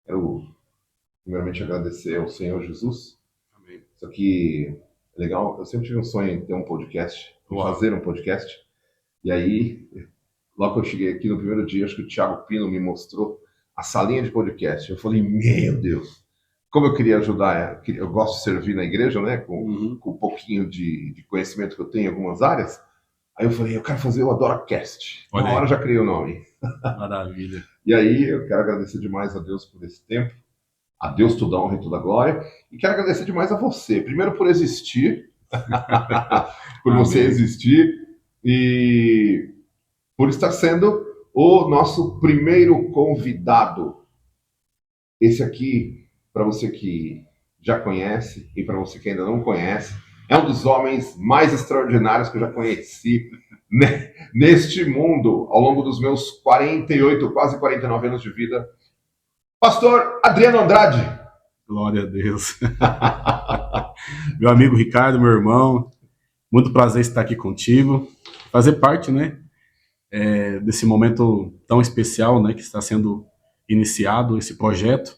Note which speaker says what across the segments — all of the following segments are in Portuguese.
Speaker 1: Quero primeiramente agradecer ao Senhor Jesus.
Speaker 2: Amém.
Speaker 1: Isso aqui é legal. Eu sempre tive um sonho em ter um podcast, em
Speaker 2: Uau.
Speaker 1: fazer um podcast. E aí, logo que eu cheguei aqui no primeiro dia, acho que o Thiago Pino me mostrou a salinha de podcast. Eu falei, meu Deus, como eu queria ajudar. Eu gosto de servir na igreja, né? Com um pouquinho de conhecimento que eu tenho em algumas áreas. Aí eu falei, eu quero fazer o AdoraCast.
Speaker 2: Olha
Speaker 1: Na
Speaker 2: aí.
Speaker 1: hora eu já criei o nome.
Speaker 2: Maravilha.
Speaker 1: E aí eu quero agradecer demais a Deus por esse tempo. A Deus toda a honra e toda a glória. E quero agradecer demais a você. Primeiro por existir. Por você
Speaker 2: Amém.
Speaker 1: existir. E por estar sendo o nosso primeiro convidado. Esse aqui, para você que já conhece e para você que ainda não conhece, é um dos homens mais extraordinários que eu já conheci neste mundo, ao longo dos meus 48, quase 49 anos de vida. Pastor Adriano Andrade.
Speaker 2: Glória a Deus. Meu amigo Ricardo, meu irmão, muito prazer estar aqui contigo, fazer parte, né, desse momento tão especial, né, que está sendo iniciado esse projeto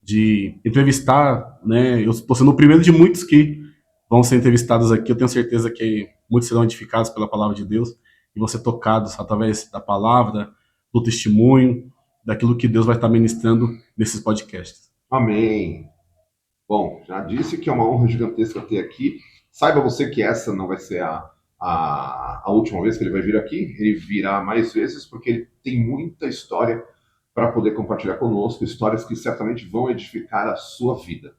Speaker 2: de entrevistar, né, eu estou sendo o primeiro de muitos que vão ser entrevistados aqui. Eu tenho certeza que muitos serão edificados pela palavra de Deus e vão ser tocados através da palavra, do testemunho, daquilo que Deus vai estar ministrando nesses podcasts.
Speaker 1: Amém. Bom, já disse que é uma honra gigantesca ter aqui. Saiba você que essa não vai ser a última vez que ele vai vir aqui. Ele virá mais vezes porque ele tem muita história para poder compartilhar conosco, histórias que certamente vão edificar a sua vida.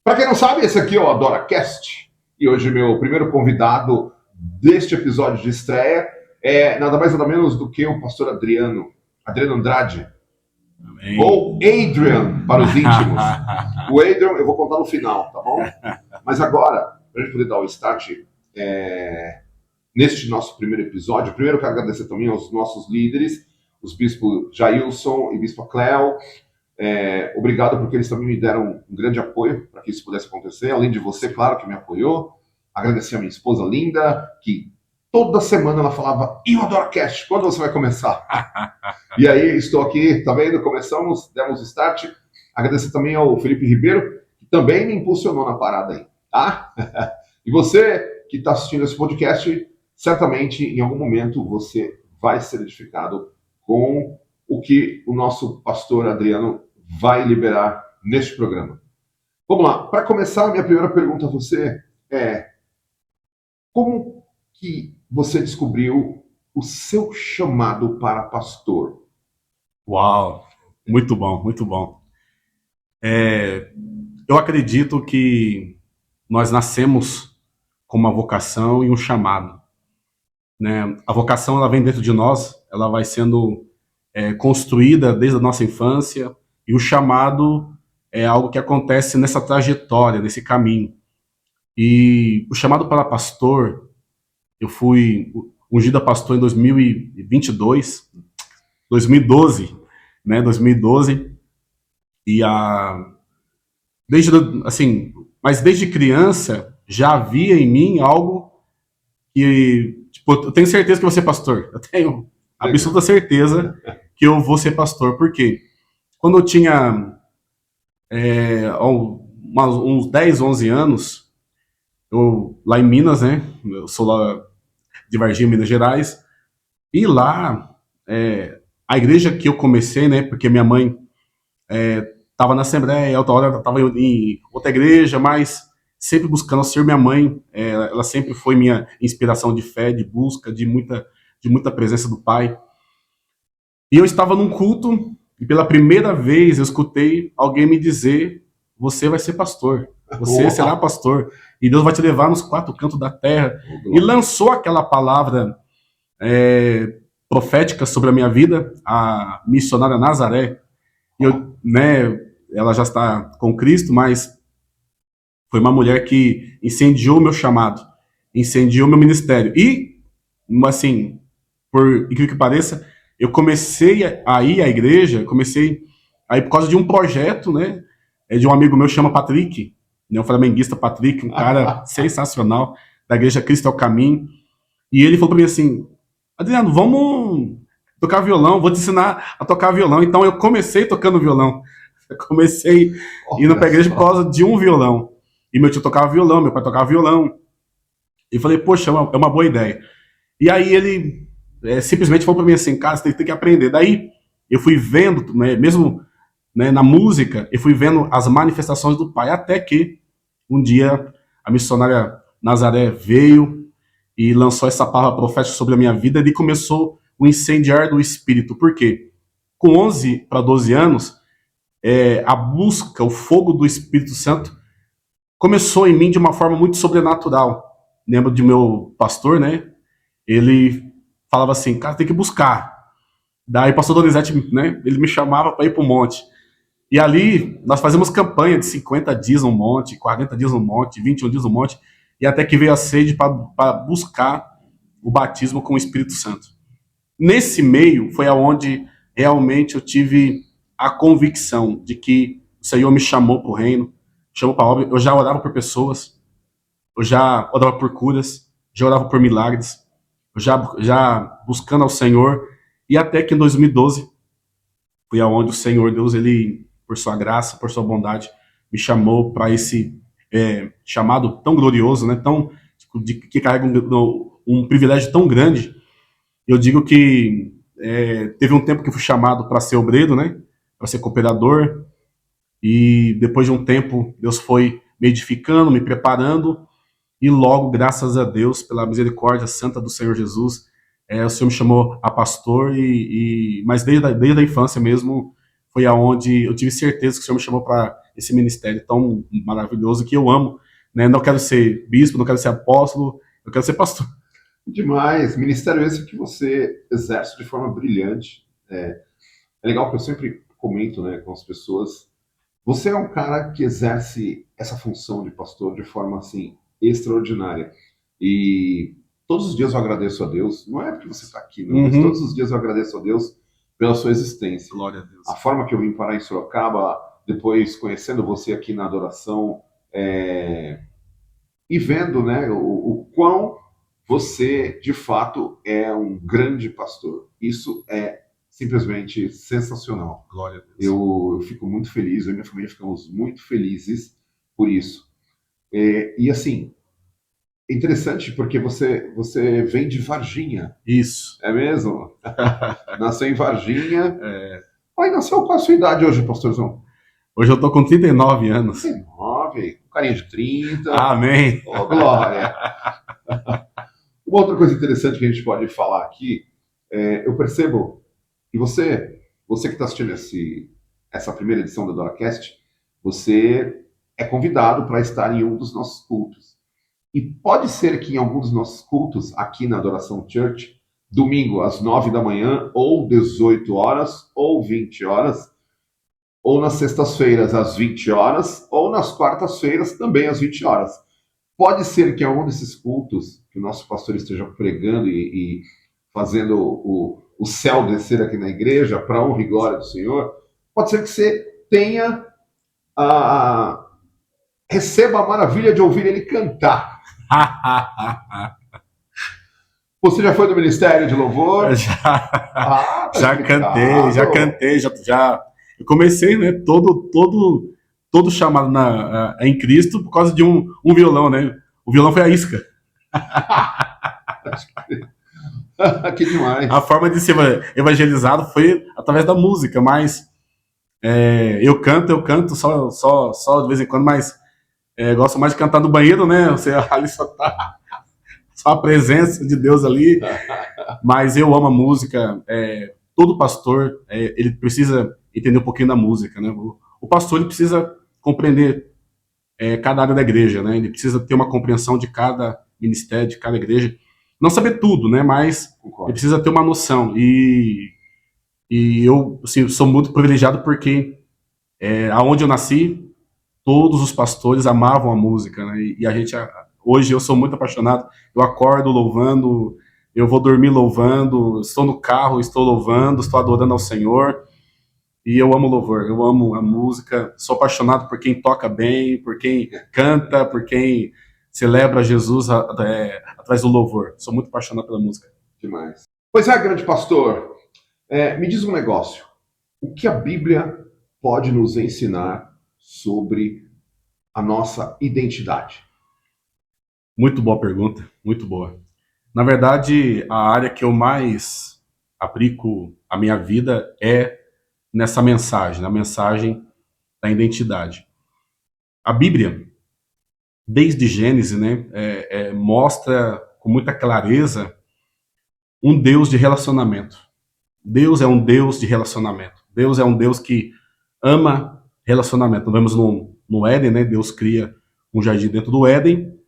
Speaker 1: Para quem não sabe, esse aqui é o AdoraCast. E hoje meu primeiro convidado deste episódio de estreia é nada mais nada menos do que o pastor Adriano Andrade.
Speaker 2: Amém.
Speaker 1: Ou Adrian, para os íntimos. O Adrian eu vou contar no final, tá bom? Mas agora, para a gente poder dar o start neste nosso primeiro episódio, primeiro eu quero agradecer também aos nossos líderes, os bispos Jailson e bispo Cléo. Obrigado porque eles também me deram um grande apoio para que isso pudesse acontecer, além de você, claro, que me apoiou. Agradecer a minha esposa linda, que toda semana ela falava, e o AdoraCast, quando você vai começar? E aí, estou aqui, tá vendo? Começamos, demos start. Agradecer também ao Felipe Ribeiro, que também me impulsionou na parada aí, tá? E você que está assistindo esse podcast, certamente, em algum momento, você vai ser edificado com o que o nosso pastor Adriano vai liberar neste programa. Vamos lá. Para começar, a minha primeira pergunta a você é: como que você descobriu o seu chamado para pastor?
Speaker 2: Uau, muito bom, muito bom. Eu acredito que nós nascemos com uma vocação e um chamado, né? A vocação, ela vem dentro de nós, ela vai sendo construída desde a nossa infância, e o chamado é algo que acontece nessa trajetória, nesse caminho. E o chamado para pastor, eu fui ungido a pastor em 2022, 2012, né? 2012. E desde assim, mas desde criança já havia em mim algo que, tipo, eu tenho certeza que vou ser pastor. Eu tenho absoluta certeza que eu vou ser pastor. Por quê? Quando eu tinha uns 10, 11 anos, eu lá em Minas, né? Eu sou lá de Varginha, Minas Gerais. E lá, a igreja que eu comecei, né? Porque minha mãe estava na Assembleia, outra hora estava em outra igreja, mas sempre buscando ser minha mãe. Ela sempre foi minha inspiração de fé, de busca, de muita presença do Pai. E eu estava num culto e pela primeira vez eu escutei alguém me dizer: você vai ser pastor, você será pastor, e Deus vai te levar nos 4 cantos da terra. E lançou aquela palavra profética sobre a minha vida, a missionária Nazaré. E eu, né, ela já está com Cristo, mas foi uma mulher que incendiou meu chamado, incendiou meu ministério. E, assim, por incrível que pareça, eu comecei a ir à igreja, comecei a ir por causa de um projeto, né, de um amigo meu, chama Patrick, né, um flamenguista Patrick, um cara sensacional, da igreja Cristo é o Caminho. E ele falou para mim assim: Adriano, vamos tocar violão, vou te ensinar a tocar violão. Então eu comecei tocando violão. Eu comecei indo pra igreja por causa de um violão. E meu tio tocava violão, meu pai tocava violão. E falei, poxa, é uma boa ideia. E aí ele simplesmente falou pra mim assim, cara, você tem que aprender. Daí eu fui vendo, né, mesmo, né, na música, eu fui vendo as manifestações do pai, até que um dia a missionária Nazaré veio e lançou essa palavra profética sobre a minha vida e começou o incendiar do espírito. Por quê? Com 11 para 12 anos, a busca, o fogo do Espírito Santo começou em mim de uma forma muito sobrenatural. Lembro de meu pastor, né? Ele falava assim, cara, tem que buscar. Daí o pastor Donizete, né? Ele me chamava para ir para o monte. E ali nós fazíamos campanha de 50 dias no monte, 40 dias no monte, 21 dias no monte, e até que veio a sede para buscar o batismo com o Espírito Santo. Nesse meio foi aonde realmente eu tive a convicção de que o Senhor me chamou para o reino, chamou para a obra. Eu já orava por pessoas, eu já orava por curas, já orava por milagres, eu já buscando ao Senhor, e até que em 2012 foi aonde o Senhor Deus, ele, por sua graça, por sua bondade, me chamou para esse chamado tão glorioso, né, tão, que carrega um privilégio tão grande. Eu digo que teve um tempo que eu fui chamado para ser obreiro, né, para ser cooperador, e depois de um tempo Deus foi me edificando, me preparando, e logo, graças a Deus, pela misericórdia santa do Senhor Jesus, o Senhor me chamou a pastor, mas desde a infância mesmo foi aonde eu tive certeza que o Senhor me chamou para esse ministério tão maravilhoso que eu amo, né? Não quero ser bispo, não quero ser apóstolo, eu quero ser pastor.
Speaker 1: Demais. Ministério esse que você exerce de forma brilhante. É legal que eu sempre comento, né, com as pessoas. Você é um cara que exerce essa função de pastor de forma assim extraordinária. E todos os dias eu agradeço a Deus. Não é porque você está aqui, não, mas todos os dias eu agradeço a Deus pela sua existência.
Speaker 2: Glória a Deus.
Speaker 1: A forma que eu vim parar em Sorocaba, depois conhecendo você aqui na adoração, e vendo, né, o quão você, de fato, é um grande pastor. Isso é simplesmente sensacional.
Speaker 2: Glória a Deus.
Speaker 1: Eu fico muito feliz, eu e minha família ficamos muito felizes por isso. E assim, é interessante porque você vem de Varginha.
Speaker 2: Isso.
Speaker 1: É mesmo? Nasceu em Varginha. Aí nasceu qual a sua idade hoje, pastorzão?
Speaker 2: Hoje eu tô com 39 anos.
Speaker 1: 39, um carinha de 30.
Speaker 2: Amém.
Speaker 1: Oh, glória. Uma outra coisa interessante que a gente pode falar aqui, eu percebo que você que está assistindo essa primeira edição da DoraCast, você é convidado para estar em um dos nossos cultos. E pode ser que em algum dos nossos cultos, aqui na Adoração Church, domingo às 9 da manhã, ou 18 horas, ou 20 horas, ou nas sextas-feiras às 20 horas, ou nas quartas-feiras também às 20 horas. Pode ser que em algum desses cultos que o nosso pastor esteja pregando e fazendo o céu descer aqui na igreja, para a honra e glória do Senhor, pode ser que você tenha receba a maravilha de ouvir ele cantar. Você já foi do Ministério de Louvor?
Speaker 2: Já cantei. Eu comecei, né, todo chamado em Cristo por causa de um violão, né? O violão foi a isca.
Speaker 1: Que demais.
Speaker 2: A forma de ser evangelizado foi através da música, mas eu canto só de vez em quando, mas gosto mais de cantar no banheiro, né? Você ali só a presença de Deus ali. Mas eu amo a música. Todo pastor, ele precisa entender um pouquinho da música, né? O pastor, ele precisa compreender cada área da igreja, né? Ele precisa ter uma compreensão de cada ministério, de cada igreja. Não saber tudo, né? Mas ele precisa ter uma noção. E eu, assim, sou muito privilegiado porque aonde eu nasci, todos os pastores amavam a música, né? E a gente, hoje eu sou muito apaixonado. Eu acordo louvando, eu vou dormir louvando, estou no carro, estou louvando, estou adorando ao Senhor. E eu amo louvor, eu amo a música. Sou apaixonado por quem toca bem, por quem canta, por quem celebra Jesus através do louvor. Sou muito apaixonado pela música.
Speaker 1: Demais. Pois é, grande pastor, me diz um negócio. O que a Bíblia pode nos ensinar sobre a nossa identidade?
Speaker 2: Muito boa pergunta, muito boa. Na verdade, a área que eu mais aplico a minha vida é nessa mensagem, na mensagem da identidade. A Bíblia, desde Gênesis, né, mostra com muita clareza um Deus de relacionamento. Deus é um Deus de relacionamento. Deus é um Deus que ama relacionamento. Vemos no Éden, né, Deus cria um jardim dentro do Éden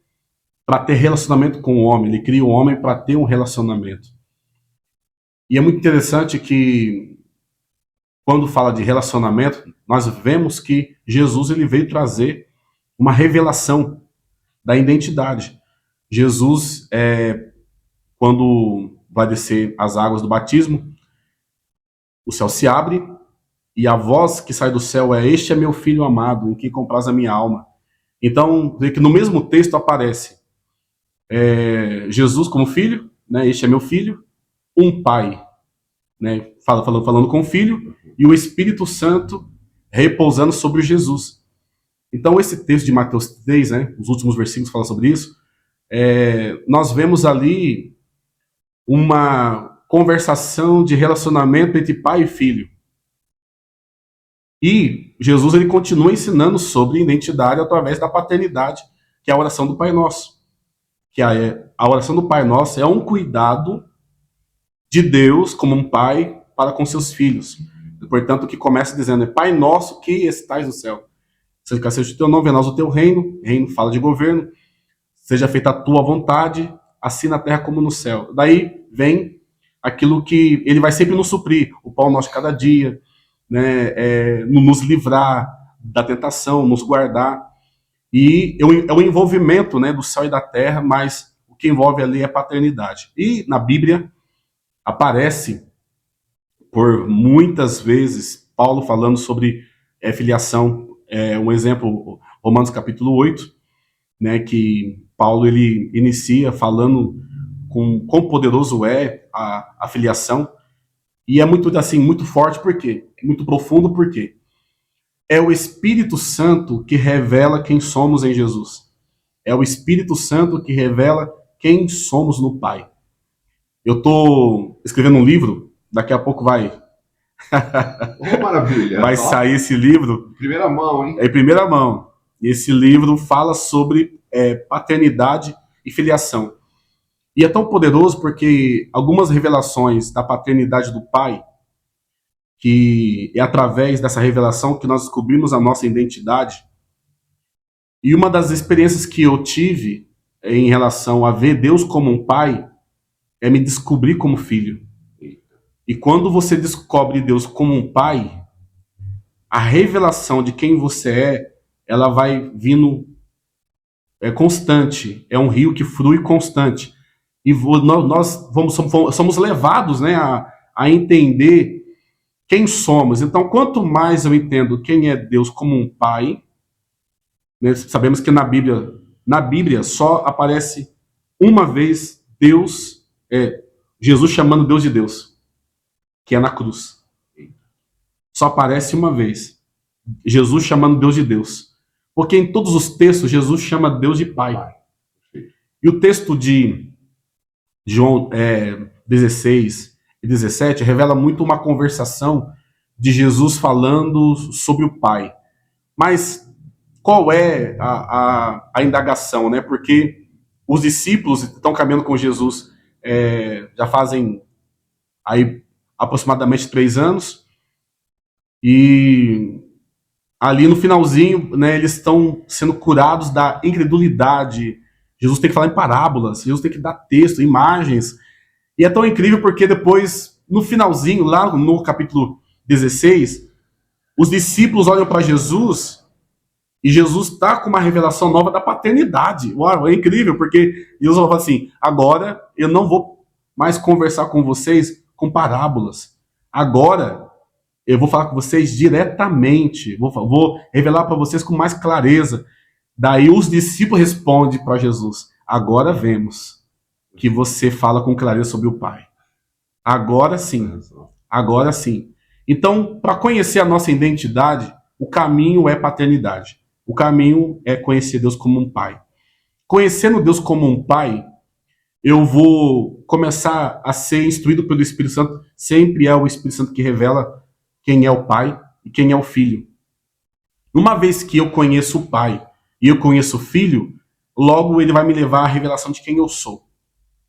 Speaker 2: para ter relacionamento com o homem. Ele cria o homem para ter um relacionamento. E é muito interessante que, quando fala de relacionamento, nós vemos que Jesus ele veio trazer uma revelação da identidade. Jesus, quando vai descer as águas do batismo, o céu se abre e a voz que sai do céu é: "Este é meu filho amado, em quem compraz a minha alma". Então, vê que no mesmo texto aparece Jesus como filho, né? "Este é meu filho", um pai, né? Falando com o filho, e o Espírito Santo repousando sobre Jesus. Então, esse texto de Mateus 3, né, os últimos versículos falam sobre isso. Nós vemos ali uma conversação de relacionamento entre pai e filho. E Jesus ele continua ensinando sobre identidade através da paternidade, que é a oração do Pai Nosso. Que a oração do Pai Nosso é um cuidado de Deus como um pai para com seus filhos. Portanto, que começa dizendo: "Pai nosso que estais no céu, seja o teu nome, venha a nós o teu reino". Reino fala de governo. "Seja feita a tua vontade, assim na terra como no céu". Daí vem aquilo que ele vai sempre nos suprir, o pão nosso de cada dia, né, nos livrar da tentação, nos guardar. E é o envolvimento, né, do céu e da terra, mas o que envolve ali é a paternidade. E na Bíblia aparece por muitas vezes Paulo falando sobre filiação. Um exemplo, Romanos capítulo 8, né, que Paulo ele inicia falando com quão poderoso é a filiação. E é muito assim, muito forte, por quê? É muito profundo, por quê? É o Espírito Santo que revela quem somos em Jesus. É o Espírito Santo que revela quem somos no Pai. Eu estou escrevendo um livro, daqui a pouco vai
Speaker 1: Oh, maravilha!
Speaker 2: vai sair esse livro.
Speaker 1: Primeira mão, hein?
Speaker 2: É em primeira mão. Esse livro fala sobre paternidade e filiação. E é tão poderoso porque algumas revelações da paternidade do Pai, que é através dessa revelação que nós descobrimos a nossa identidade. E uma das experiências que eu tive em relação a ver Deus como um pai é me descobrir como filho. E quando você descobre Deus como um pai, a revelação de quem você ela vai vindo constante. É um rio que flui constante. E nós somos levados, né, a entender quem somos. Então, quanto mais eu entendo quem é Deus como um pai, né, sabemos que na Bíblia só aparece uma vez Deus, Jesus chamando Deus de Deus, que é na cruz. Só aparece uma vez Jesus chamando Deus de Deus. Porque em todos os textos Jesus chama Deus de Pai. E o texto de João 16 e 17 revela muito uma conversação de Jesus falando sobre o Pai. Mas qual é a indagação, né? Porque os discípulos estão caminhando com Jesus já fazem aí aproximadamente 3 anos, e ali no finalzinho, né, eles estão sendo curados da incredulidade. Jesus tem que falar em parábolas, Jesus tem que dar texto, imagens. E é tão incrível porque depois, no finalzinho, lá no capítulo 16, os discípulos olham para Jesus e Jesus está com uma revelação nova da paternidade. Uau, é incrível, porque Jesus fala assim: agora eu não vou mais conversar com vocês com parábolas. Agora eu vou falar com vocês diretamente. Vou revelar para vocês com mais clareza. Daí os discípulos respondem para Jesus: agora vemos que você fala com clareza sobre o Pai. Agora sim. Agora sim. Então, para conhecer a nossa identidade, o caminho é paternidade. O caminho é conhecer Deus como um pai. Conhecendo Deus como um pai, eu vou começar a ser instruído pelo Espírito Santo. Sempre é o Espírito Santo que revela quem é o pai e quem é o filho. Uma vez que eu conheço o pai e eu conheço o filho, logo ele vai me levar à revelação de quem eu sou.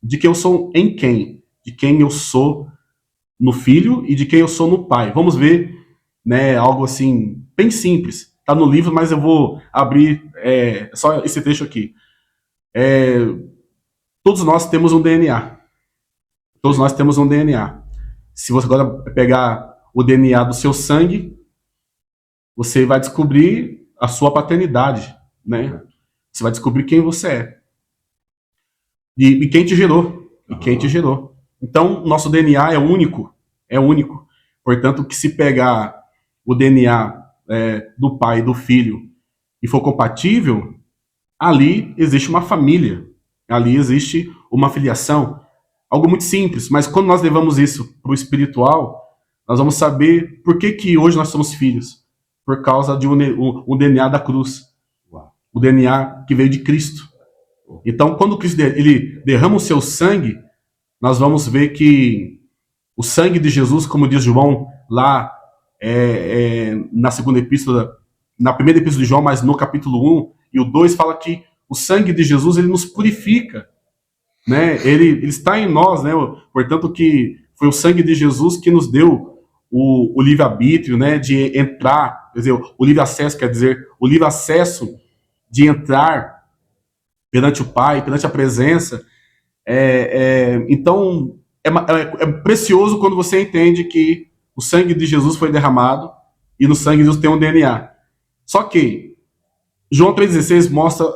Speaker 2: De quem eu sou em quem? De quem eu sou no filho e de quem eu sou no pai. Vamos ver, né, algo assim, bem simples. Está no livro, mas eu vou abrir só esse trecho aqui. Todos nós temos um DNA. Todos nós temos um DNA. Se você agora pegar o DNA do seu sangue, você vai descobrir a sua paternidade, né? Você vai descobrir quem você é. E quem te gerou. E quem te gerou. Então, nosso DNA é único. É único. Portanto, que se pegar o DNA do pai e do filho e for compatível, ali existe uma família. Ali existe uma filiação. Algo muito simples, mas quando nós levamos isso para o espiritual, nós vamos saber por que hoje nós somos filhos. Por causa de um DNA da cruz. O DNA que veio de Cristo. Então, quando Cristo ele derrama o seu sangue, nós vamos ver que o sangue de Jesus, como diz João lá na segunda epístola, na primeira epístola de João, mas no capítulo 1 e o 2, fala que o sangue de Jesus ele nos purifica, né? Ele está em nós, né? Portanto, que foi o sangue de Jesus que nos deu o livre-arbítrio, né? De entrar, quer dizer, o livre acesso, quer dizer, o livre acesso de entrar perante o Pai, perante a presença. Então, é precioso quando você entende que o sangue de Jesus foi derramado e no sangue de Jesus tem um DNA. Só que João 3,16 mostra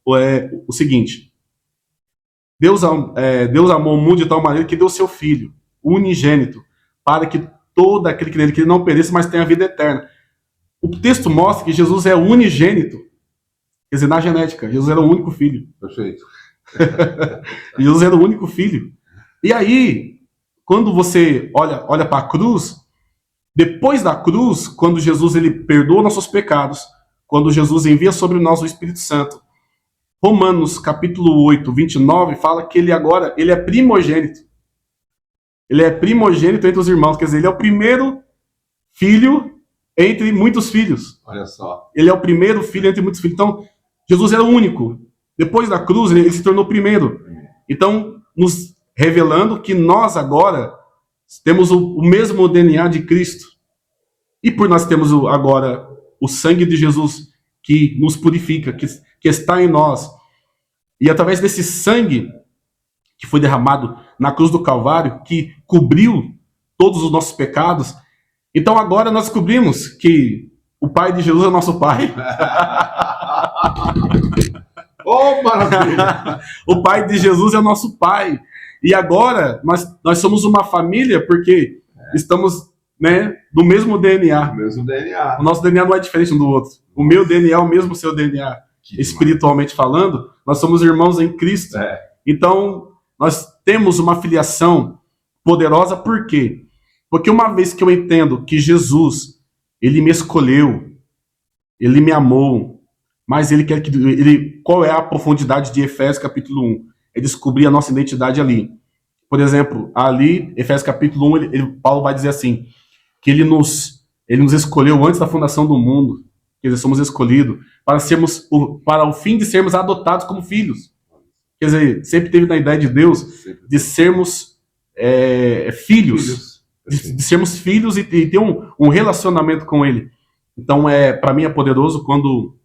Speaker 2: o seguinte: Deus amou o mundo de tal maneira que deu seu Filho, o unigênito, para que todo aquele que nele que não pereça, mas tenha vida eterna. O texto mostra que Jesus é unigênito. Quer dizer, na genética, Jesus era o único filho.
Speaker 1: Perfeito.
Speaker 2: Jesus era o único filho. E aí, quando você olha para a cruz, depois da cruz, quando Jesus ele perdoa nossos pecados, quando Jesus envia sobre nós o Espírito Santo, Romanos capítulo 8, 29, fala que ele agora ele é primogênito. Ele é primogênito entre os irmãos, quer dizer, ele é o primeiro filho entre muitos filhos.
Speaker 1: Olha só.
Speaker 2: Ele é o primeiro filho entre muitos filhos. Então, Jesus era o único. Depois da cruz, ele se tornou o primeiro. Então, nos revelando que nós agora temos o mesmo DNA de Cristo. E por nós temos agora o sangue de Jesus que nos purifica, que está em nós. E através desse sangue que foi derramado na cruz do Calvário, que cobriu todos os nossos pecados, então agora nós descobrimos que o Pai de Jesus é nosso Pai.
Speaker 1: Oh, maravilha!
Speaker 2: O Pai de Jesus é nosso Pai. E agora nós somos uma família porque estamos, né, do mesmo DNA.
Speaker 1: Mesmo DNA.
Speaker 2: O nosso DNA não é diferente um do outro. O meu DNA é o mesmo seu DNA. Espiritualmente falando, nós somos irmãos em Cristo. Então, nós temos uma filiação poderosa. Por quê? Porque uma vez que eu entendo que Jesus, ele me escolheu, ele me amou, mas ele quer que qual é a profundidade de Efésios capítulo 1? É descobrir a nossa identidade ali. Por exemplo, ali, Efésios capítulo 1, Paulo vai dizer assim, que ele nos escolheu antes da fundação do mundo, quer dizer, somos escolhidos para o fim de sermos adotados como filhos. Quer dizer, sempre teve na ideia de Deus de sermos filhos. De sermos filhos e ter um relacionamento com Ele. Então, para mim é poderoso quando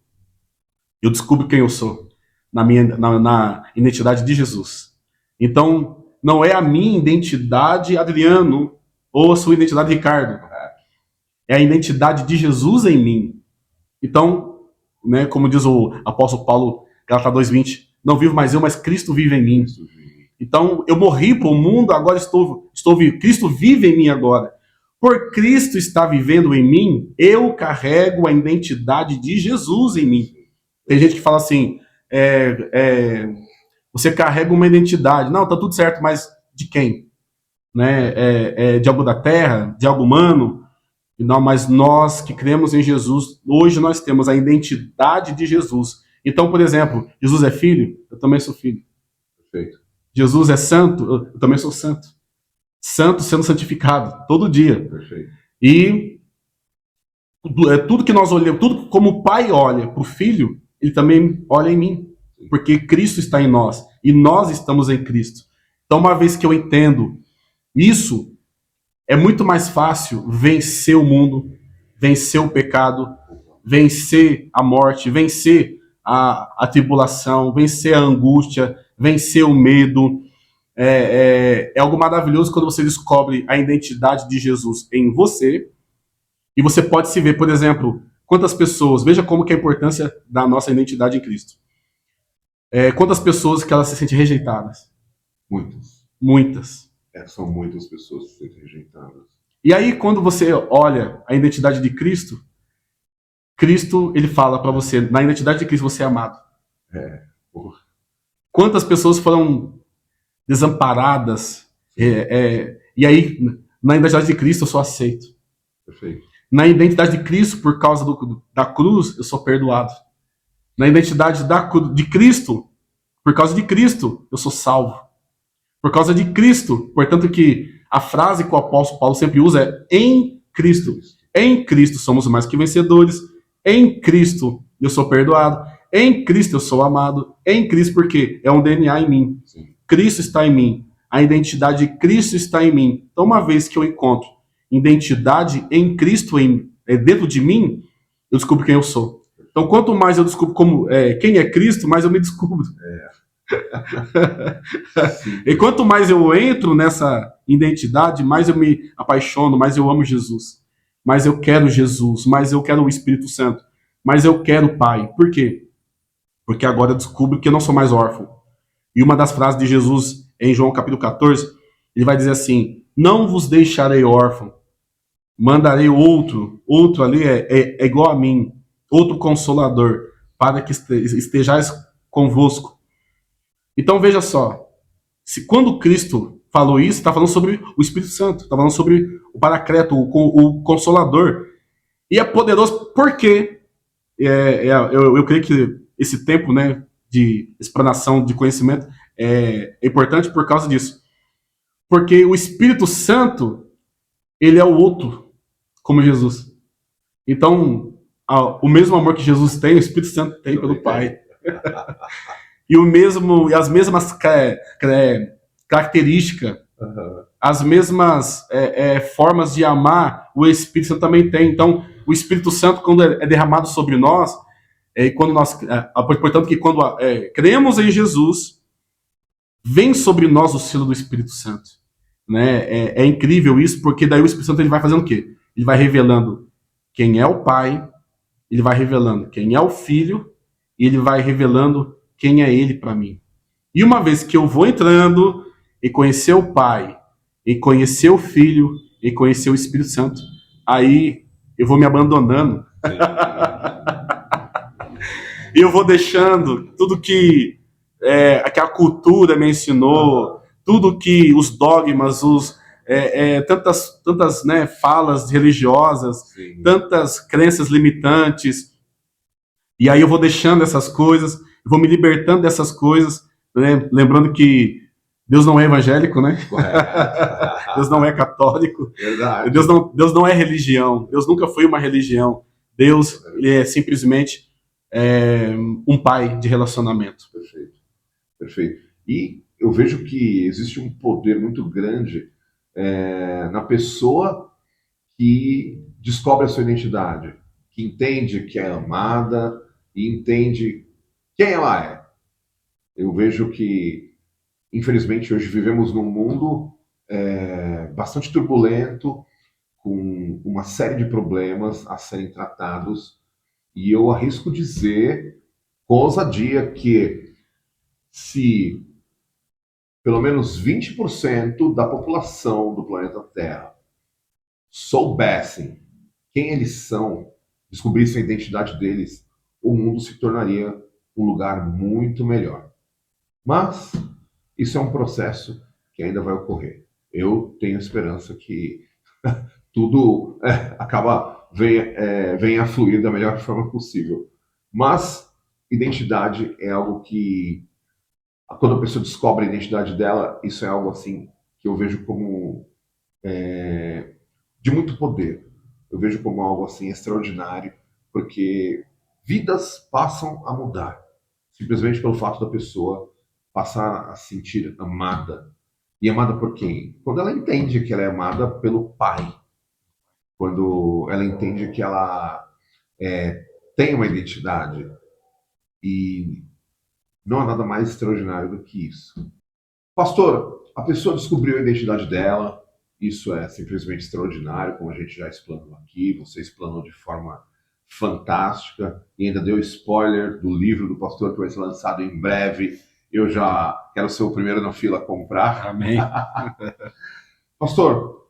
Speaker 2: eu descubro quem eu sou na identidade de Jesus. Então, não é a minha identidade, Adriano, ou a sua identidade, Ricardo. É a identidade de Jesus em mim. Então, né, como diz o apóstolo Paulo, Gálatas 2:20, não vivo mais eu, mas Cristo vive em mim. Então, eu morri para o mundo, agora estou vivo. Cristo vive em mim agora. Por Cristo estar vivendo em mim, eu carrego a identidade de Jesus em mim. Tem gente que fala assim, você carrega uma identidade. Não, tá tudo certo, mas de quem? Né? De algo da terra? De algo humano? E não, mas nós que cremos em Jesus, hoje nós temos a identidade de Jesus. Então, por exemplo, Jesus é filho? Eu também sou filho.
Speaker 1: Perfeito.
Speaker 2: Jesus é santo? Eu também sou santo. Santo sendo santificado, todo dia.
Speaker 1: Perfeito.
Speaker 2: E tudo que nós olhamos, tudo como o pai olha para o filho, ele também olha em mim. Porque Cristo está em nós. E nós estamos em Cristo. Então, uma vez que eu entendo isso, é muito mais fácil vencer o mundo, vencer o pecado, vencer a morte, vencer a tribulação, vencer a angústia, vencer o medo. É algo maravilhoso quando você descobre a identidade de Jesus em você e você pode se ver, por exemplo, quantas pessoas, veja como que é a importância da nossa identidade em Cristo. Quantas pessoas que elas se sentem rejeitadas?
Speaker 1: Muitas.
Speaker 2: Muitas.
Speaker 1: São muitas pessoas que se sentem rejeitadas.
Speaker 2: E aí, quando você olha a identidade de Cristo, Cristo, ele fala para você, na identidade de Cristo você é amado. Quantas pessoas foram desamparadas, e aí, na identidade de Cristo eu sou aceito.
Speaker 1: Perfeito.
Speaker 2: Na identidade de Cristo, por causa da cruz, eu sou perdoado. Na identidade de Cristo, por causa de Cristo, eu sou salvo. Por causa de Cristo, portanto que a frase que o apóstolo Paulo sempre usa é em Cristo. Em Cristo somos mais que vencedores. Em Cristo eu sou perdoado. Em Cristo eu sou amado. Em Cristo, porque é um DNA em mim.
Speaker 1: Sim.
Speaker 2: Cristo está em mim. A identidade de Cristo está em mim. Então, uma vez que eu encontro identidade em Cristo dentro de mim, eu descubro quem eu sou. Então, quanto mais eu descubro quem é Cristo, mais eu me descubro. E quanto mais eu entro nessa identidade, mais eu me apaixono, mais eu amo Jesus. Mais eu quero Jesus, mais eu quero o Espírito Santo, mais eu quero o Pai. Por quê? Porque agora eu descubro que eu não sou mais órfão. E uma das frases de Jesus em João capítulo 14, ele vai dizer assim: não vos deixarei órfão, mandarei outro ali é igual a mim, outro consolador, para que estejais convosco. Então veja só, se quando Cristo falou isso, está falando sobre o Espírito Santo, está falando sobre o Paracleto, o Consolador. E é poderoso porque eu creio que esse tempo, né, de explanação de conhecimento é importante por causa disso. Porque o Espírito Santo, ele é o outro, como Jesus. Então, o mesmo amor que Jesus tem, o Espírito Santo tem pelo Pai. E as mesmas características, as mesmas formas de amar, o Espírito Santo também tem. Então, o Espírito Santo, quando é derramado sobre nós, portanto, que quando cremos em Jesus, vem sobre nós o selo do Espírito Santo. Né? É incrível isso, porque daí o Espírito Santo ele vai fazendo o quê? Ele vai revelando quem é o Pai, ele vai revelando quem é o Filho, e ele vai revelando quem é ele para mim. E uma vez que eu vou entrando e conhecer o Pai, e conhecer o Filho, e conhecer o Espírito Santo, aí eu vou me abandonando. E eu vou deixando tudo que a cultura me ensinou, tudo que os dogmas, tantas né, falas religiosas, sim, tantas crenças limitantes. E aí eu vou deixando essas coisas, vou me libertando dessas coisas, né? Lembrando que Deus não é evangélico, né? Deus não é católico.
Speaker 1: Verdade.
Speaker 2: Deus não é religião. Deus nunca foi uma religião. Deus ele é simplesmente um pai de relacionamento.
Speaker 1: Perfeito. Perfeito. E eu vejo que existe um poder muito grande na pessoa que descobre a sua identidade, que entende que é amada e entende quem ela é. Eu vejo que, infelizmente, hoje vivemos num mundo bastante turbulento, com uma série de problemas a serem tratados, e eu arrisco dizer, com ousadia, que se pelo menos 20% da população do planeta Terra soubessem quem eles são, descobrissem a identidade deles, o mundo se tornaria um lugar muito melhor. Mas isso é um processo que ainda vai ocorrer. Eu tenho esperança que tudo vem a fluir da melhor forma possível. Mas identidade é algo que, quando a pessoa descobre a identidade dela, isso é algo assim que eu vejo como de muito poder. Eu vejo como algo assim extraordinário, porque vidas passam a mudar simplesmente pelo fato da pessoa passar a se sentir amada. E amada por quem? Quando ela entende que ela é amada pelo Pai, quando ela entende que ela tem uma identidade, e não há nada mais extraordinário do que isso. Pastor, a pessoa descobriu a identidade dela, isso é simplesmente extraordinário, como a gente já explanou aqui, você explanou de forma fantástica e ainda deu spoiler do livro do pastor que vai ser lançado em breve. Eu já quero ser o primeiro na fila a comprar.
Speaker 2: Amém.
Speaker 1: Pastor,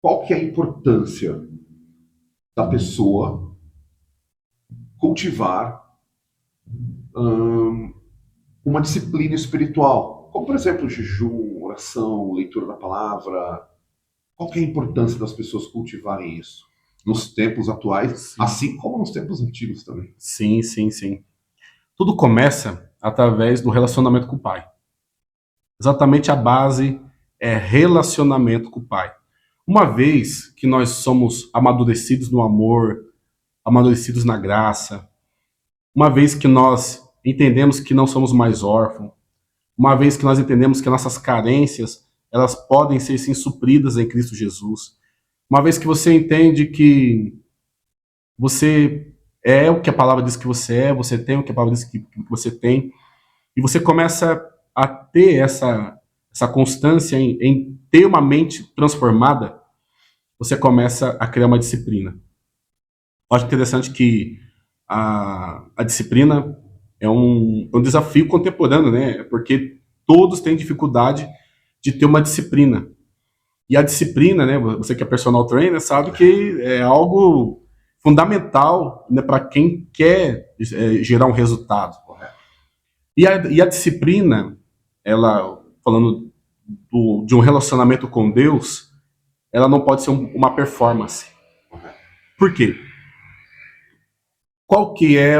Speaker 1: qual que é a importância da pessoa cultivar uma disciplina espiritual, como por exemplo jejum, oração, leitura da palavra? Qual que é a importância das pessoas cultivarem isso nos tempos atuais,
Speaker 2: Sim.
Speaker 1: assim como nos tempos antigos também?
Speaker 2: Sim, sim, sim. Tudo começa através do relacionamento com o Pai. Exatamente a base é relacionamento com o Pai. Uma vez que nós somos amadurecidos no amor, amadurecidos na graça, uma vez que nós entendemos que não somos mais órfãos, uma vez que nós entendemos que nossas carências, elas podem ser sim supridas em Cristo Jesus, uma vez que você entende que você é o que a palavra diz que você é, você tem o que a palavra diz que você tem, e você começa a ter essa constância em ter uma mente transformada, você começa a criar uma disciplina. Eu acho interessante que a disciplina é um desafio contemporâneo, né? Porque todos têm dificuldade de ter uma disciplina. E a disciplina, né? Você que é personal trainer sabe que é algo fundamental, né, para quem quer gerar um resultado. E a disciplina, ela falando de um relacionamento com Deus, ela não pode ser uma performance. Por quê? Qual que é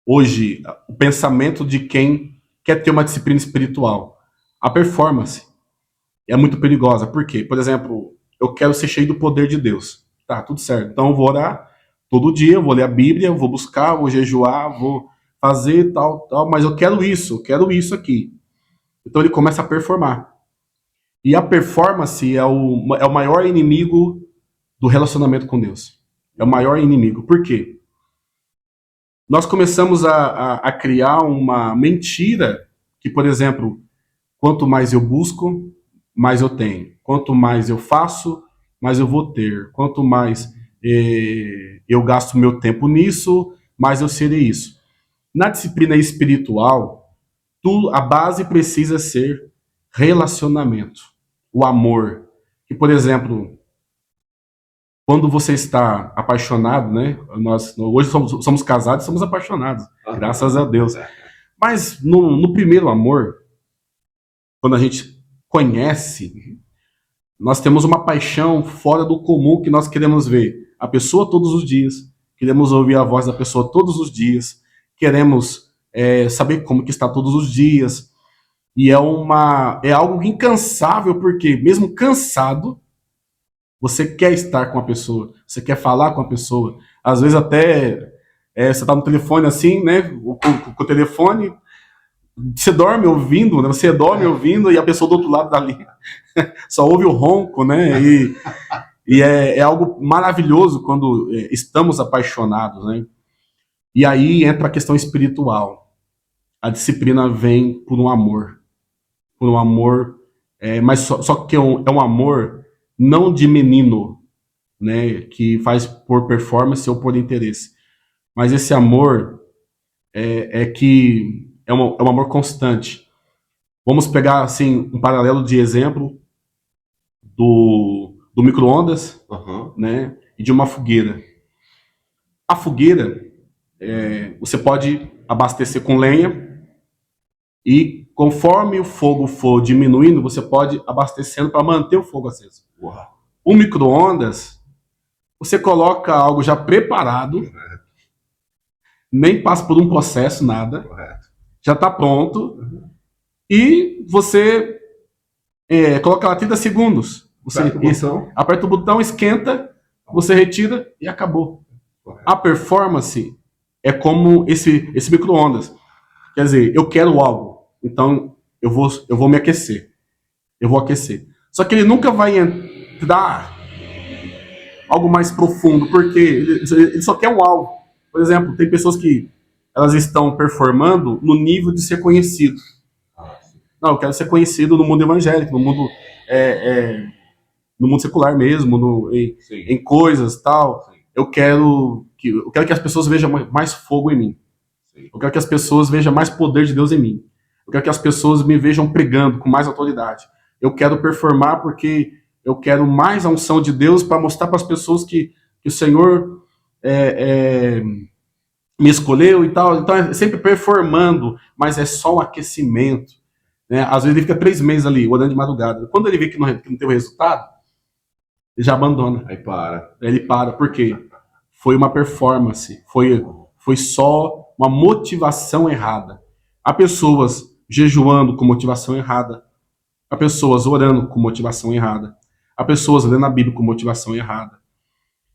Speaker 2: hoje o pensamento de quem quer ter uma disciplina espiritual? A performance é muito perigosa. Por quê? Por exemplo, eu quero ser cheio do poder de Deus. Tá, tudo certo. Então eu vou orar todo dia, eu vou ler a Bíblia, vou buscar, vou jejuar, vou fazer tal, mas eu quero isso aqui. Então ele começa a performar. E a performance é o maior inimigo do relacionamento com Deus. É o maior inimigo. Por quê? Nós começamos a criar uma mentira que, por exemplo, quanto mais eu busco, mais eu tenho. Quanto mais eu faço, mais eu vou ter. Quanto mais eu gasto meu tempo nisso, mais eu serei isso. Na disciplina espiritual, a base precisa ser relacionamento, o amor. Que, por exemplo, quando você está apaixonado, né? Nós hoje somos casados e somos apaixonados, graças a Deus. Mas no primeiro amor, quando a gente conhece, nós temos uma paixão fora do comum que nós queremos ver a pessoa todos os dias, queremos ouvir a voz da pessoa todos os dias, queremos saber como que está todos os dias. E é algo incansável, porque mesmo cansado, você quer estar com a pessoa, você quer falar com a pessoa. Às vezes até você está no telefone assim, né? Com o telefone, você dorme ouvindo, né? Você dorme ouvindo e a pessoa do outro lado dali só ouve o ronco, né? E é algo maravilhoso quando estamos apaixonados, né? E aí entra a questão espiritual. A disciplina vem por um amor, mas só que é um amor não de menino, né? Que faz por performance ou por interesse, mas esse amor que é um amor constante. Vamos pegar assim um paralelo de exemplo do micro-ondas, né, e de uma fogueira. A fogueira, você pode abastecer com lenha, E conforme o fogo for diminuindo, você pode abastecendo para manter o fogo aceso.
Speaker 1: Uau.
Speaker 2: O micro-ondas, você coloca algo já preparado, nem passa por um processo, nada,
Speaker 1: Correto.
Speaker 2: já está pronto, e você coloca lá 30 segundos. Você aperta o botão, esquenta, você retira e acabou.
Speaker 1: Correto.
Speaker 2: A performance é como esse micro-ondas. Quer dizer, eu quero algo, então eu vou me aquecer. Eu vou aquecer. Só que ele nunca vai entrar algo mais profundo, porque ele só quer um algo. Por exemplo, tem pessoas que elas estão performando no nível de ser conhecido. Não, eu quero ser conhecido no mundo evangélico, no mundo no mundo secular mesmo, em coisas tal. Sim. Eu quero que as pessoas vejam mais fogo em mim. Sim. Eu quero que as pessoas vejam mais poder de Deus em mim. Eu quero que as pessoas me vejam pregando com mais autoridade. Eu quero performar porque eu quero mais a unção de Deus para mostrar para as pessoas que o Senhor me escolheu e tal. Então é sempre performando, mas é só um aquecimento. Né? Às vezes ele fica 3 meses ali, orando de madrugada. Quando ele vê que não tem o resultado, ele já abandona.
Speaker 1: Aí para.
Speaker 2: Ele para, por quê? Foi uma performance, foi só uma motivação errada. Há pessoas jejuando com motivação errada. Há pessoas orando com motivação errada. Há pessoas lendo a Bíblia com motivação errada.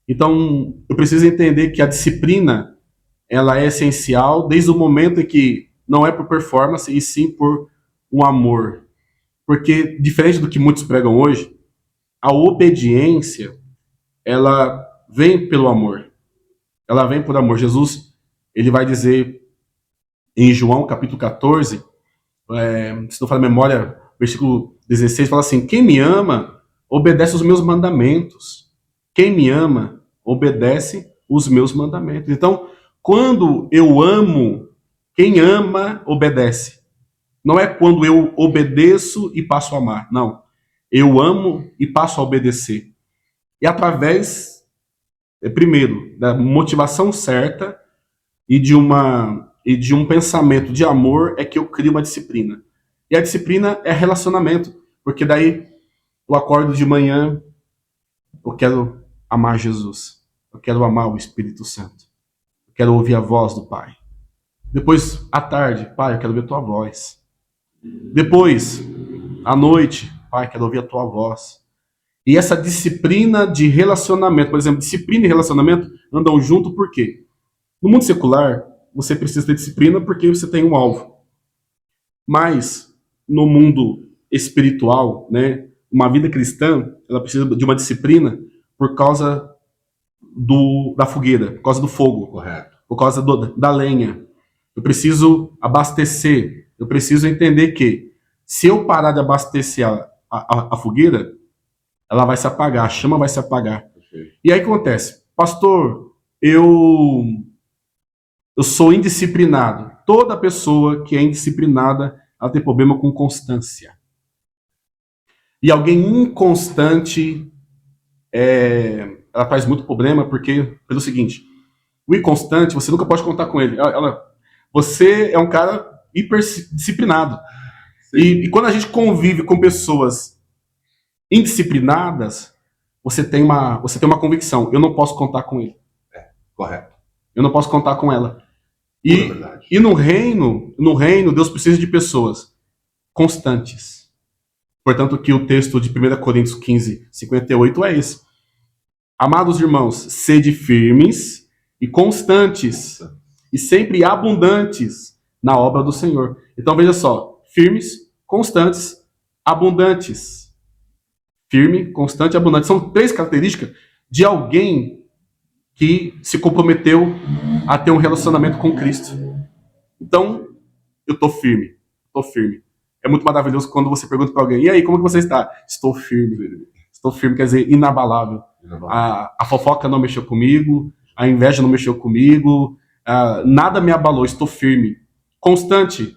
Speaker 2: Então, eu preciso entender que a disciplina, ela é essencial desde o momento em que não é por performance, e sim por um amor. Porque, diferente do que muitos pregam hoje, a obediência, ela vem pelo amor. Ela vem por amor. Jesus, ele vai dizer em João, capítulo 14, se não falar a memória, versículo 16, fala assim: quem me ama, obedece os meus mandamentos. Quem me ama, obedece os meus mandamentos. Então, quando eu amo, quem ama, obedece. Não é quando eu obedeço e passo a amar. Não. Eu amo e passo a obedecer. E através, primeiro, da motivação certa e de um pensamento de amor é que eu crio uma disciplina. E a disciplina é relacionamento. Porque daí eu acordo de manhã, eu quero amar Jesus. Eu quero amar o Espírito Santo. Eu quero ouvir a voz do Pai. Depois, à tarde, Pai, eu quero ouvir a tua voz. Depois, à noite, Pai, quero ouvir a tua voz. E essa disciplina de relacionamento, por exemplo, disciplina e relacionamento andam junto por quê? No mundo secular, você precisa ter disciplina porque você tem um alvo. Mas, no mundo espiritual, né, uma vida cristã, ela precisa de uma disciplina por causa da fogueira, por causa do fogo.
Speaker 1: Correto.
Speaker 2: Por causa da lenha. Eu preciso abastecer. Eu preciso entender que se eu parar de abastecer a fogueira, ela vai se apagar, a chama vai se apagar.
Speaker 1: Perfeito.
Speaker 2: E aí o que acontece? Pastor, eu sou indisciplinado. Toda pessoa que é indisciplinada, ela tem problema com constância. E alguém inconstante, ela faz muito problema pelo seguinte: o inconstante, você nunca pode contar com ele. Você é um cara hiper disciplinado. E quando a gente convive com pessoas indisciplinadas, você tem uma convicção: eu não posso contar com ele.
Speaker 1: Correto.
Speaker 2: Eu não posso contar com ela. E no reino, Deus precisa de pessoas constantes. Portanto, que o texto de 1 Coríntios 15, 58 é esse. Amados irmãos, sede firmes e constantes, e sempre abundantes na obra do Senhor. Então veja só: firmes, constantes, abundantes. Firme, constante e abundante. São 3 características de alguém que se comprometeu a ter um relacionamento com Cristo. Então, eu estou firme. É muito maravilhoso quando você pergunta para alguém: e aí, como que você está? Estou firme. Estou firme, quer dizer, inabalável. A fofoca não mexeu comigo, a inveja não mexeu comigo, nada me abalou, estou firme. Constante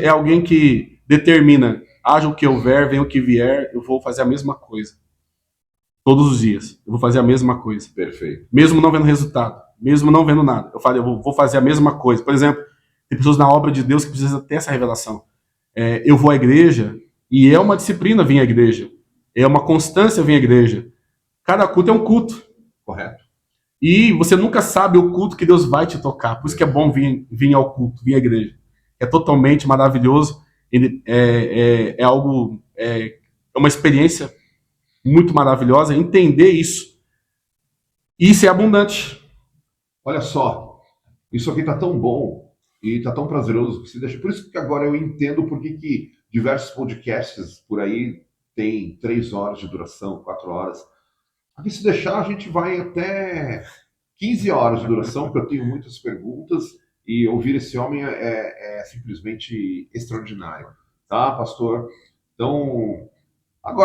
Speaker 2: é alguém que determina: haja o que houver, venha o que vier, eu vou fazer a mesma coisa. Todos os dias, eu vou fazer a mesma coisa.
Speaker 1: Perfeito.
Speaker 2: Mesmo não vendo resultado, mesmo não vendo nada. Eu falei, eu vou fazer a mesma coisa. Por exemplo, Tem pessoas na obra de Deus que precisam ter essa revelação. Eu vou à igreja e é uma disciplina vir à igreja. É uma constância vir à igreja. Cada culto é um culto.
Speaker 1: Correto.
Speaker 2: E você nunca sabe o culto que Deus vai te tocar. Por isso que é bom vir ao culto, vir à igreja. É totalmente maravilhoso. Ele é algo, é uma experiência muito maravilhosa. Entender isso. Isso é abundante.
Speaker 1: Olha só, isso aqui tá tão bom e tá tão prazeroso que se deixa. Por isso que agora eu entendo por que diversos podcasts por aí têm 3 horas de duração, 4 horas. Aqui, se deixar, a gente vai até 15 horas de duração, porque eu tenho muitas perguntas e ouvir esse homem é simplesmente extraordinário. Tá, pastor? Então,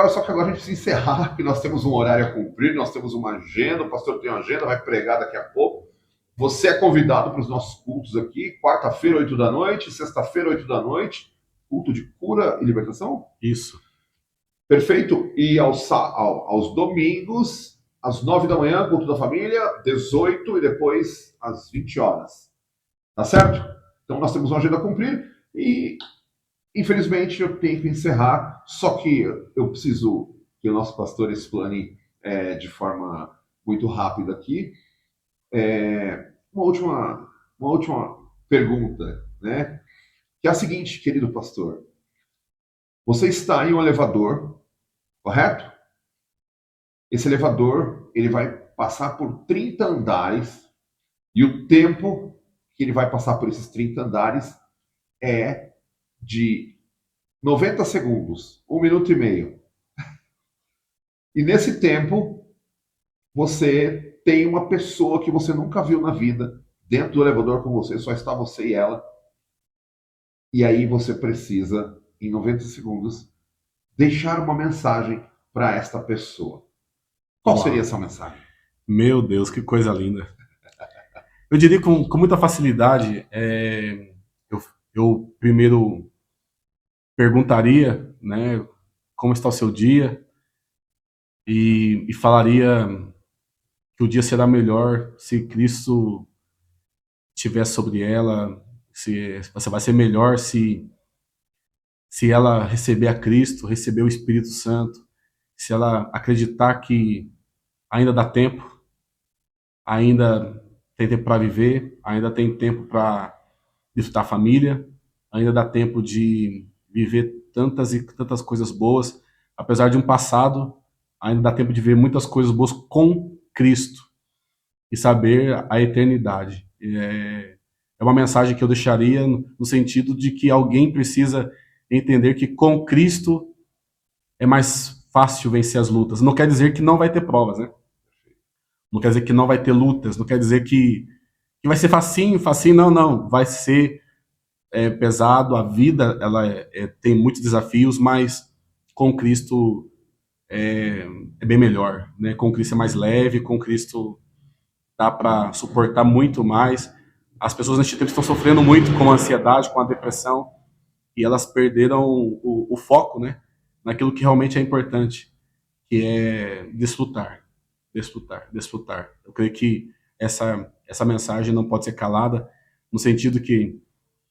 Speaker 1: só que agora a gente precisa encerrar, porque nós temos um horário a cumprir, nós temos uma agenda, o pastor tem uma agenda, vai pregar daqui a pouco. Você é convidado para os nossos cultos aqui, quarta-feira, 8 da noite, sexta-feira, 8 da noite, culto de cura e libertação?
Speaker 2: Isso.
Speaker 1: Perfeito? E aos domingos, às 9 da manhã, culto da família, 18 e depois às 20 horas. Tá certo? Então nós temos uma agenda a cumprir e, infelizmente, eu tenho que encerrar. Só que eu preciso que o nosso pastor explane de forma muito rápida aqui. Uma última pergunta, né? Que é a seguinte, querido pastor. Você está em um elevador, correto? Esse elevador, ele vai passar por 30 andares e o tempo que ele vai passar por esses 30 andares é de 90 segundos, 1 minuto e meio. E nesse tempo, você tem uma pessoa que você nunca viu na vida dentro do elevador com você, só está você e ela. E aí você precisa, em 90 segundos, deixar uma mensagem para esta pessoa. Qual seria essa mensagem?
Speaker 2: Meu Deus, que coisa linda. Eu diria com muita facilidade, eu primeiro perguntaria, né, como está o seu dia, e falaria que o dia será melhor se Cristo estiver sobre ela, se você vai ser melhor se ela receber a Cristo, receber o Espírito Santo, se ela acreditar que ainda dá tempo, ainda tem tempo para viver, ainda tem tempo para desfrutar a família, ainda dá tempo de viver tantas e tantas coisas boas, apesar de um passado, ainda dá tempo de ver muitas coisas boas com Cristo e saber a eternidade. É uma mensagem que eu deixaria no sentido de que alguém precisa entender que com Cristo é mais fácil vencer as lutas. Não quer dizer que não vai ter provas, né? Não quer dizer que não vai ter lutas, não quer dizer que vai ser facinho, não. Vai ser pesado, a vida ela tem muitos desafios, mas com Cristo é bem melhor, né? Com Cristo é mais leve, com Cristo dá para suportar muito mais. As pessoas neste tempo estão sofrendo muito com a ansiedade, com a depressão, e elas perderam o foco, né? Naquilo que realmente é importante, que é desfrutar. Eu creio que essa mensagem não pode ser calada, no sentido que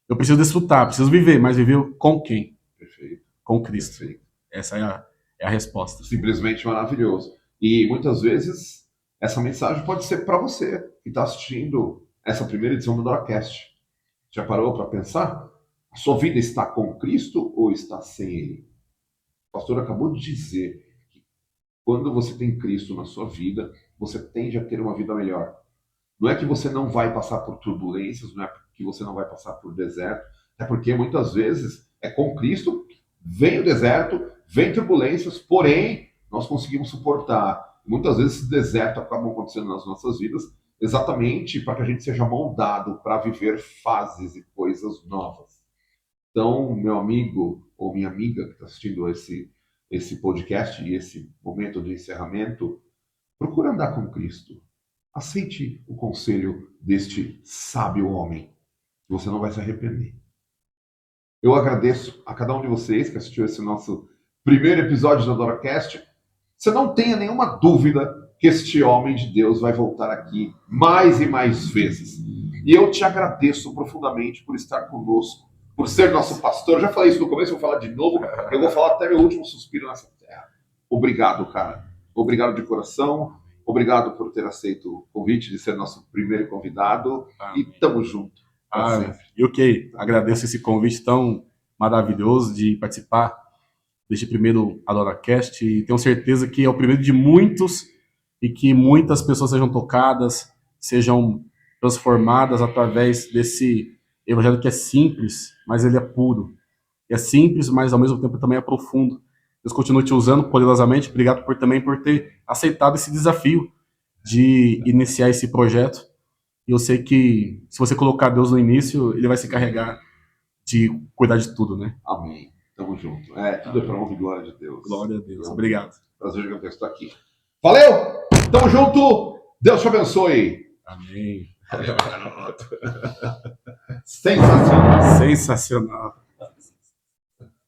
Speaker 2: eu preciso desfrutar, preciso viver, mas viver com quem?
Speaker 1: Perfeito.
Speaker 2: Com Cristo.
Speaker 1: Perfeito.
Speaker 2: Essa é a resposta.
Speaker 1: Simplesmente maravilhoso. E muitas vezes essa mensagem pode ser para você que está assistindo essa primeira edição do Doracast. Já parou para pensar? A sua vida está com Cristo ou está sem Ele? O pastor acabou de dizer que quando você tem Cristo na sua vida, você tende a ter uma vida melhor. Não é que você não vai passar por turbulências, não é que você não vai passar por deserto, é porque muitas vezes é com Cristo, vem o deserto, vem turbulências, porém nós conseguimos suportar. Muitas vezes esse deserto acaba acontecendo nas nossas vidas exatamente para que a gente seja moldado para viver fases e coisas novas. Então, meu amigo ou minha amiga que está assistindo esse podcast e esse momento de encerramento, procura andar com Cristo. Aceite o conselho deste sábio homem. Você não vai se arrepender. Eu agradeço a cada um de vocês que assistiu esse nosso primeiro episódio do Doracast. Você não tenha nenhuma dúvida que este homem de Deus vai voltar aqui mais e mais vezes. E eu te agradeço profundamente por estar conosco, por ser nosso pastor. Eu já falei isso no começo, vou falar de novo. Eu vou falar até meu último suspiro nessa terra. Obrigado, cara. Obrigado de coração. Obrigado por ter aceito o convite de ser nosso primeiro convidado. E tamo junto.
Speaker 2: Eu que agradeço esse convite tão maravilhoso de participar deste primeiro AdoraCast e tenho certeza que é o primeiro de muitos e que muitas pessoas sejam tocadas, sejam transformadas através desse evangelho que é simples, mas ele é puro. É simples, mas ao mesmo tempo também é profundo. Deus continue te usando poderosamente. Obrigado também por ter aceitado esse desafio de iniciar esse projeto. E eu sei que se você colocar Deus no início, ele vai se encarregar de cuidar de tudo, né?
Speaker 1: Amém. Tamo junto. Tudo é pra honra e glória de Deus.
Speaker 2: Glória a Deus. Obrigado.
Speaker 1: Prazer gigantesco estar aqui. Valeu! Tamo junto! Deus te abençoe!
Speaker 2: Amém.
Speaker 1: Sensacional!
Speaker 2: Sensacional.